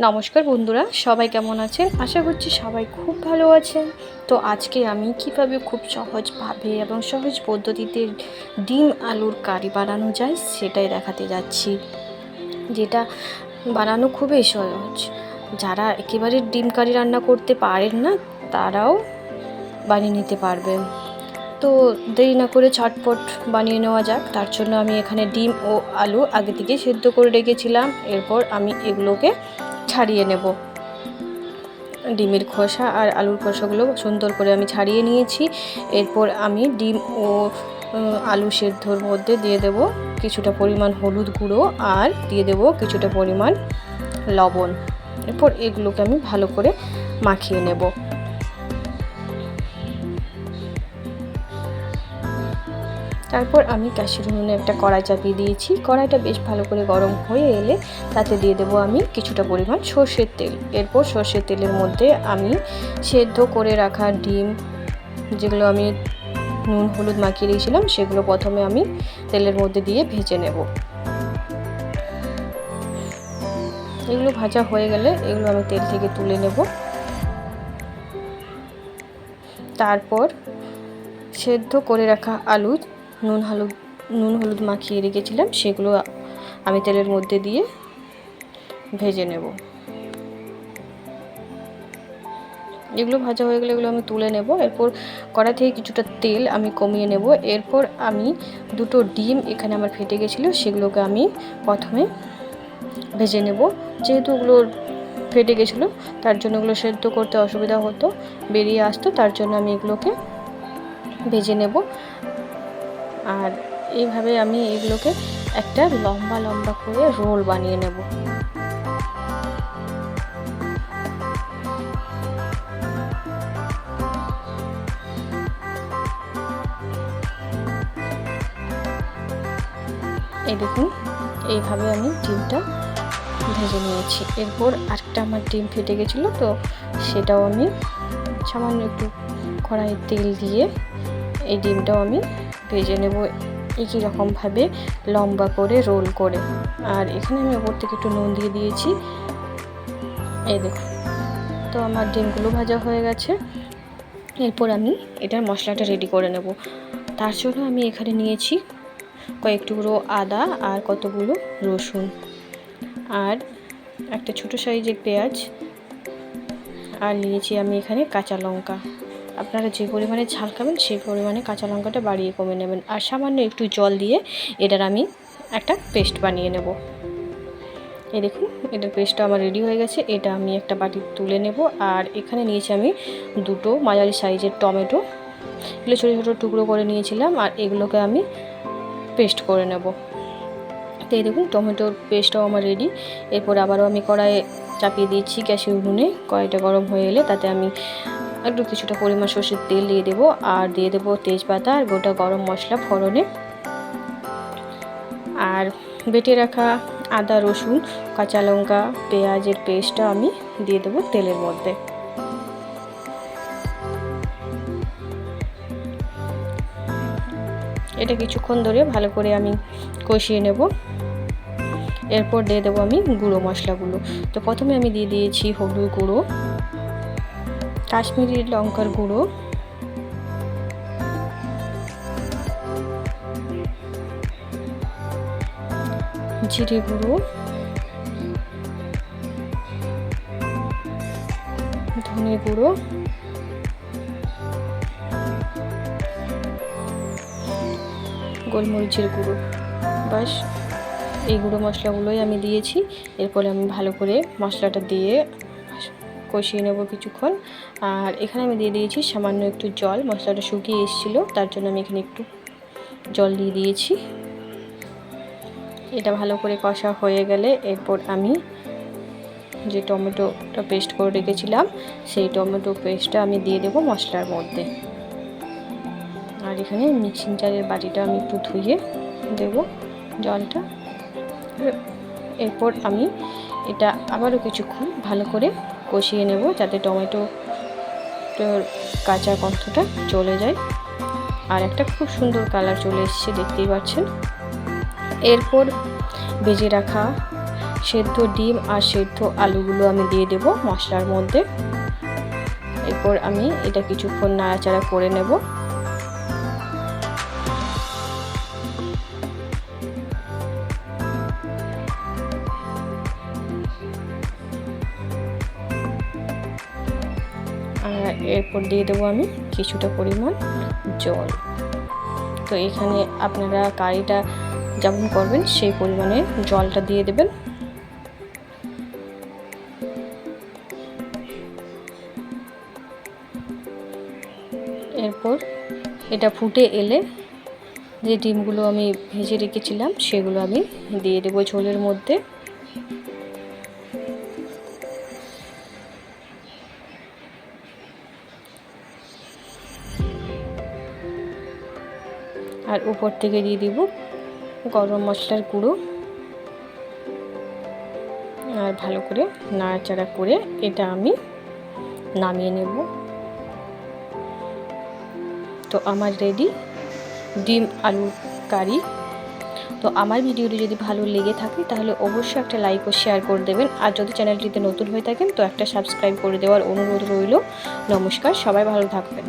নমস্কার বন্ধুরা, সবাই কেমন আছেন? আশা করছি সবাই খুব ভালো আছেন। তো আজকে আমি কিভাবে খুব সহজভাবে এবং সহজ পদ্ধতিতে ডিম আলুর কারি বানানো যায় সেটাই দেখাতে যাচ্ছি, যেটা বানানো খুবই সহজ। যারা একেবারে ডিম কারি রান্না করতে পারেন না তারাও বানিয়ে নিতে পারবেন। তো দেরি না করে ঝটপট বানিয়ে নেওয়া যাক। তার জন্য আমি এখানে ডিম ও আলু আগে থেকে সেদ্ধ করে রেখেছিলাম। এরপর আমি এগুলোকে ছাড়িয়ে নেব। ডিমের খোসা আর আলুর খোসাগুলো সুন্দর করে আমি ছাড়িয়ে নিয়েছি। এরপর আমি ডিম ও আলু সেদ্ধর মধ্যে দিয়ে দেব কিছুটা পরিমাণ হলুদ গুঁড়ো আর দিয়ে দেব কিছুটা পরিমাণ লবণ। এরপর এগুলোকে আমি ভালো করে মাখিয়ে নেব। তারপর আমি গ্যাসের উনুনে একটা কড়াই চাপিয়ে দিয়েছি। কড়াইটা বেশ ভালো করে গরম হয়ে এলে তাতে দিয়ে দেবো আমি কিছুটা পরিমাণ সর্ষের তেল। এরপর সর্ষের তেলের মধ্যে আমি সেদ্ধ করে রাখা ডিম, যেগুলো আমি নুন হলুদ মাখিয়ে দিয়েছিলাম, সেগুলো প্রথমে আমি তেলের মধ্যে দিয়ে ভেজে নেব। এগুলো ভাজা হয়ে গেলে এগুলো আমি তেল থেকে তুলে নেব। তারপর সেদ্ধ করে রাখা আলু নুন হলুদ মাখিয়ে রেখেছিলাম, সেগুলো আমি তেলের মধ্যে দিয়ে ভেজে নেব। এগুলো ভাজা হয়ে গেলে এগুলো আমি তুলে নেব। এরপর কড়াই থেকে কিছুটা তেল আমি কমিয়ে নেব। এরপর আমি দুটো ডিম এখানে আমার ফেটে গেছিলো, সেগুলোকে আমি প্রথমে ভেজে নেব। যেহেতু ওগুলো ফেটে গেছিলো তার জন্য ওগুলো সেদ্ধ করতে অসুবিধা হতো, বেরিয়ে আসতো, তার জন্য আমি এগুলোকে ভেজে নেব। আর এইভাবে আমি এগুলোকে একটা লম্বা লম্বা করে রোল বানিয়ে নেব। এই দেখুন, এইভাবে আমি ডিমটা ভেজে নিয়েছি। এরপর আরেকটা আমার ডিম ফেটে গেছিলো, তো সেটাও আমি সামান্য একটু কড়াইয়ে তেল দিয়ে এই ডিমটাও আমি ভেজে নেব একই রকমভাবে লম্বা করে রোল করে। আর এখানে আমি ওপর থেকে একটু নুন দিয়ে দিয়েছি। এই দেখুন, তো আমার ডিমগুলো ভাজা হয়ে গেছে। এরপর আমি এটার মশলাটা রেডি করে নেব। তার জন্য আমি এখানে নিয়েছি কয়েক টুকরো আদা আর কতগুলো রসুন আর একটা ছোটো সাইজের পেঁয়াজ, আর নিয়েছি আমি এখানে কাঁচা লঙ্কা। আপনারা যে পরিমাণে ঝাল খাবেন সেই পরিমাণে কাঁচা লঙ্কাটা বাড়িয়ে কমে নেবেন। আর সামান্য একটু জল দিয়ে এটার আমি একটা পেস্ট বানিয়ে নেব। এই দেখুন, এটার পেস্টটা আমার রেডি হয়ে গেছে। এটা আমি একটা বাটি তুলে নেব। আর এখানে নিয়েছি আমি দুটো মাঝারি সাইজের টমেটো, এগুলো ছোটো ছোটো টুকরো করে নিয়েছিলাম, আর এগুলোকে আমি পেস্ট করে নেব। তো এই দেখুন, টমেটোর পেস্টটাও আমার রেডি। এরপর আবারও আমি কড়াইয়ে চাপিয়ে দিয়েছি গ্যাসের উনুনে। কড়াইটা গরম হয়ে এলে তাতে আমি একটু কিছুটা পরিমাণ সর্ষের তেল দিয়ে দেবো, আর দিয়ে দেবো তেজপাতা আর গোটা গরম মশলা ফোড়নে, আর বেটে রাখা আদা রসুন কাঁচা লঙ্কা পেঁয়াজের পেস্টটা আমি দিয়ে দেবো তেলের মধ্যে। এটা কিছুক্ষণ ধরে ভালো করে আমি কষিয়ে নেব। এরপর দিয়ে দেবো আমি গুঁড়ো মশলাগুলো। তো প্রথমে আমি দিয়ে দিয়েছি হলুদ গুঁড়ো, কাশ্মীরি লঙ্কার গুঁড়ো, জিরে গুঁড়ো, ধনে গুঁড়ো, গোলমরিচের গুঁড়ো। বাস, এই গুঁড়ো মশলাগুলোই আমি দিয়েছি। এরপরে আমি ভালো করে মশলাটা দিয়ে কষিয়ে নেব কিছুক্ষণ। আর এখানে আমি দিয়ে দিয়েছি সামান্য একটু জল। মশলাটা শুকিয়ে এসেছিলো, তার জন্য আমি এখানে একটু জল দিয়ে দিয়েছি। এটা ভালো করে কষা হয়ে গেলে এরপর আমি যে টমেটোটা পেস্ট করে রেখেছিলাম সেই টমেটো পেস্টটা আমি দিয়ে দেবো মশলার মধ্যে। আর এখানে মিক্সিং জারের বাটিটা আমি একটু ধুয়ে দেব জলটা। এরপর আমি এটা আবারও কিছুক্ষণ ভালো করে কষিয়ে নেব, যাতে টমেটোর কাঁচা গন্ধটা চলে যায়। আর একটা খুব সুন্দর কালার চলে এসেছে, দেখতেই পাচ্ছেন। এরপর ভেজে রাখা সেদ্ধ ডিম আর সেদ্ধ আলুগুলো আমি দিয়ে দেব মশলার মধ্যে। এরপর আমি এটা কিছুক্ষণ নাড়াচাড়া করে নেব। আর এরপর দিয়ে দেবো আমি কিছুটা পরিমাণ জল। তো এখানে আপনারা কারিটা যেমন করবেন সেই পরিমাণে জলটা দিয়ে দেবেন। এরপর এটা ফুটে এলে যে ডিমগুলো আমি ভেজে রেখেছিলাম সেগুলো আমি দিয়ে দেবো ঝোলের মধ্যে। আর উপর থেকে দিয়ে দিব গরম মশলার গুঁড়ো। আর ভালো করে নাড়াচাড়া করে এটা আমি নামিয়ে নেব। তো আমার রেডি ডিম আলুর কারি। তো আমার ভিডিওটি যদি ভালো লেগে থাকে তাহলে অবশ্যই একটা লাইক ও শেয়ার করে দেবেন। আর যদি চ্যানেলটিতে নতুন হয়ে থাকেন তো একটা সাবস্ক্রাইব করে দেওয়ার অনুরোধ রইল। নমস্কার, সবাই ভালো থাকবেন।